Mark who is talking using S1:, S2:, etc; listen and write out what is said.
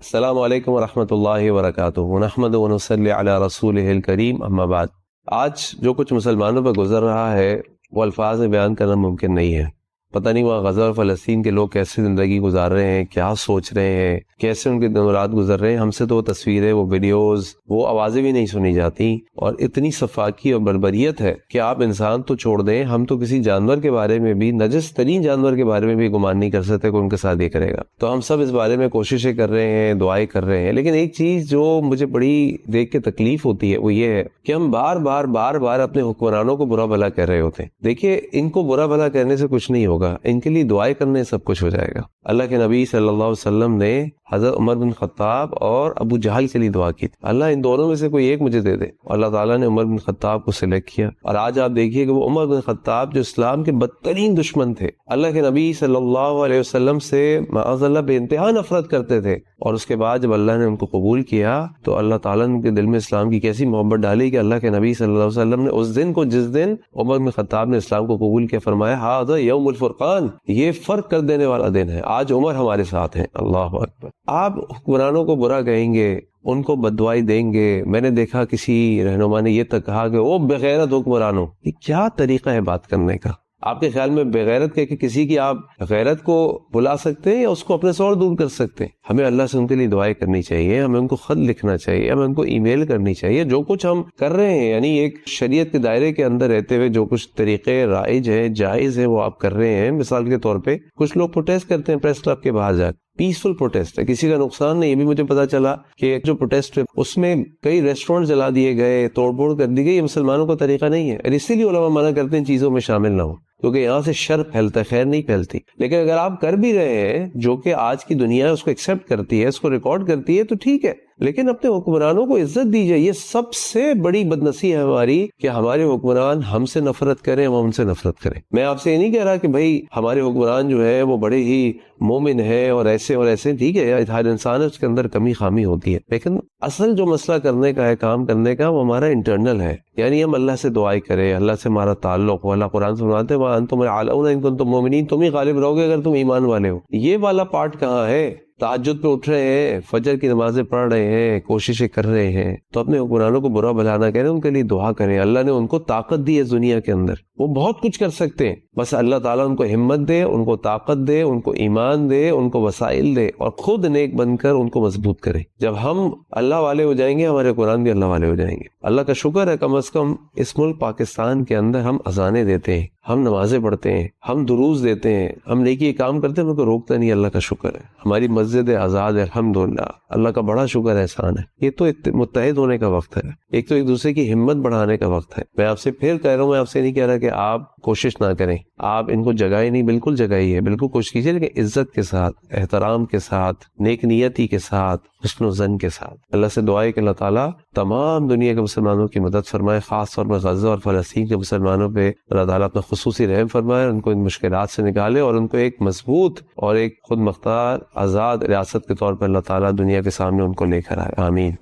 S1: السلام علیکم ورحمۃ اللہ وبرکاتہ نحمد ونصلی علی رسولہ الکریم اما بعد۔ آج جو کچھ مسلمانوں پر گزر رہا ہے وہ الفاظ میں بیان کرنا ممکن نہیں ہے۔ پتہ نہیں وہاں غزہ اور فلسطین کے لوگ کیسے زندگی گزار رہے ہیں، کیا سوچ رہے ہیں، کیسے ان کے دن رات گزر رہے ہیں۔ ہم سے تو وہ تصویریں، وہ ویڈیوز، وہ آوازیں بھی نہیں سنی جاتی، اور اتنی صفاکی اور بربریت ہے کہ آپ انسان تو چھوڑ دیں، ہم تو کسی جانور کے بارے میں بھی، نجس ترین جانور کے بارے میں بھی گمان نہیں کر سکتے کہ ان کے ساتھ یہ کرے گا۔ تو ہم سب اس بارے میں کوششیں کر رہے ہیں، دعائیں کر رہے ہیں، لیکن ایک چیز جو مجھے بڑی دیکھ کے تکلیف ہوتی ہے وہ یہ ہے کہ ہم بار بار اپنے حکمرانوں کو برا بھلا کہہ رہے ہوتے ہیں۔ دیکھیے، ان کو برا بھلا کہنے سے کچھ نہیں ہوگا، ان کے لیے دعائیں کرنے سب کچھ ہو جائے گا۔ اللہ کے نبی صلی اللہ علیہ وسلم نے حضرت عمر بن خطاب اور ابو جہل کے لیے دعا کی تھی، اللہ ان دونوں میں سے کوئی ایک مجھے دے دے، اور اللہ تعالیٰ نے عمر بن خطاب کو سلیکٹ کیا۔ اور آج آپ دیکھیے کہ وہ عمر بن خطاب جو اسلام کے بدترین دشمن تھے، اللہ کے نبی صلی اللہ علیہ وسلم سے معاذ اللہ بے انتہا نفرت کرتے تھے، اور اس کے بعد جب اللہ نے ان کو قبول کیا تو اللہ تعالیٰ نے ان کے دل میں اسلام کی کیسی محبت ڈالی کہ اللہ کے نبی صلی اللہ علیہ وسلم نے اس دن کو، جس دن عمر بن خطاب نے اسلام کو قبول کیا، فرمایا ھذا یوم الفرقان، یہ فرق کر دینے والا دن ہے، آج عمر ہمارے ساتھ ہیں۔ اللہ اکبر۔ آپ حکمرانوں کو برا کہیں گے، ان کو بددعائی دیں گے۔ میں نے دیکھا کسی رہنما نے یہ تک کہا کہ وہ بغیرت حکمرانوں، یہ کیا طریقہ ہے بات کرنے کا؟ آپ کے خیال میں بغیرت کہہ کے کسی کی آپ غیرت کو بلا سکتے ہیں یا اس کو اپنے سے اور دور کر سکتے ہیں؟ ہمیں اللہ سے ان کے لیے دعائیں کرنی چاہیے، ہمیں ان کو خط لکھنا چاہیے، ہمیں ان کو ای میل کرنی چاہیے۔ جو کچھ ہم کر رہے ہیں، یعنی ایک شریعت کے دائرے کے اندر رہتے ہوئے جو کچھ طریقے رائج ہیں، جائز ہیں، وہ آپ کر رہے ہیں۔ مثال کے طور پہ کچھ لوگ پروٹیسٹ کرتے ہیں پریس کلب کے باہر جا کے، پیسفل پروٹیسٹ ہے، کسی کا نقصان نہیں۔ یہ بھی مجھے پتا چلا کہ جو پروٹیسٹ ہے اس میں کئی ریسٹورینٹ جلا دیے گئے، توڑ پھوڑ کر دی گئی۔ یہ مسلمانوں کا طریقہ نہیں ہے، اور اسی لیے علماء منع کرتے ہیں ان چیزوں میں شامل نہ ہو، کیونکہ یہاں سے شر پھیلتا ہے، خیر نہیں پھیلتی۔ لیکن اگر آپ کر بھی رہے ہیں، جو کہ آج کی دنیا اس کو ایکسیپٹ کرتی ہے، اس کو ریکارڈ کرتی ہے، تو ٹھیک ہے، لیکن اپنے حکمرانوں کو عزت دیجیے۔ یہ سب سے بڑی بدنصیحت ہے ہماری کہ ہمارے حکمران ہم سے نفرت کریں، ہم ان سے نفرت کریں۔ میں آپ سے یہ نہیں کہہ رہا کہ بھائی ہمارے حکمران جو ہے وہ بڑے ہی مومن ہے اور ایسے اور ایسے، ٹھیک ہے، ہر انسان ہے، اس کے اندر کمی خامی ہوتی ہے، لیکن اصل جو مسئلہ کرنے کا ہے، کام کرنے کا، وہ ہمارا انٹرنل ہے۔ یعنی ہم اللہ سے دعائیں کریں، اللہ سے ہمارا تعلق ہو۔ اللہ قرآن سے فرماتے ہیں وَأَنْتُمُ الْأَعْلَوْنَ إِن كُنتُم مُؤْمِنِينَ، تم ہی غالب رہو گے اگر تم ایمان والے ہو۔ یہ والا پارٹ کہاں ہے؟ تہجد پہ اٹھ رہے ہیں، فجر کی نمازیں پڑھ رہے ہیں، کوششیں کر رہے ہیں، تو اپنے حکمرانوں کو برا بھلا نہ کہیں، ان کے لیے دعا کریں۔ اللہ نے ان کو طاقت دی ہے دنیا کے اندر، وہ بہت کچھ کر سکتے ہیں، بس اللہ تعالیٰ ان کو ہمت دے، ان کو طاقت دے، ان کو ایمان دے، ان کو وسائل دے، اور خود نیک بن کر ان کو مضبوط کرے۔ جب ہم اللہ والے ہو جائیں گے، ہمارے قرآن بھی اللہ والے ہو جائیں گے۔ اللہ کا شکر ہے کم از کم اس ملک پاکستان کے اندر ہم اذانیں دیتے ہیں، ہم نمازیں پڑھتے ہیں، ہم دروز دیتے ہیں، ہم نیکی کام کرتے ہیں، ہم کو روکتا نہیں۔ اللہ کا شکر ہے، ہماری مسجد آزاد ہے، الحمدللہ، اللہ کا بڑا شکر احسان ہے۔ یہ تو متحد ہونے کا وقت ہے، ایک تو ایک دوسرے کی ہمت بڑھانے کا وقت ہے۔ میں آپ سے پھر کہہ رہا ہوں، میں آپ سے نہیں کہہ رہا کہ آپ کوشش نہ کریں، آپ ان کو جگائیں نہیں، بالکل جگائیے، بالکل کوشش کیجیے، لیکن عزت کے ساتھ، احترام کے ساتھ، نیک نیتی کے ساتھ، حسن و ظن کے ساتھ۔ اللہ سے دعا ہے کہ اللہ تعالیٰ تمام دنیا کے مسلمانوں کی مدد فرمائے، خاص طور پر غزہ اور فلسطین کے مسلمانوں پہ اللہ تعالیٰ اپنا خصوصی رحم فرمائے، ان کو ان مشکلات سے نکالے، اور ان کو ایک مضبوط اور ایک خود مختار آزاد ریاست کے طور پر اللہ تعالیٰ دنیا کے سامنے ان کو لے کر آئے۔ آمین۔